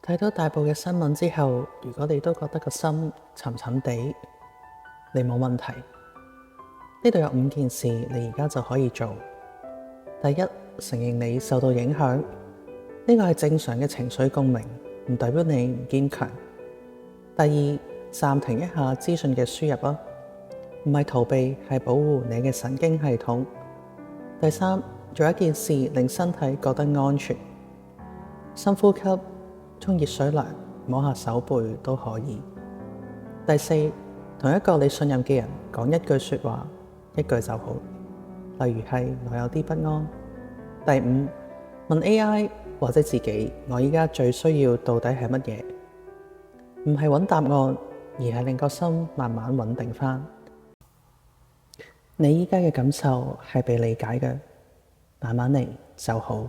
睇到大埔嘅新聞之後，如果你都覺得個心沉沉地，你冇問題。呢度有5件事你而家就可以做。第一，承認你受到影響，呢個係正常嘅情緒共鳴，唔代表你唔堅強。第二，暫停一下資訊嘅輸入啊，唔係逃避，係保護你嘅神經系統。第三，做一件事令身體覺得安全，深呼吸，沖熱水涼，摸下手背都可以。第四，同一個你信任嘅人講一句說話，一句就好，例如係我有啲不安。第五，問 AI 或者自己，我依家最需要到底係乜嘢？唔係揾答案，而係令個心慢慢穩定返。你依家嘅感受係被理解嘅，慢慢嚟就好。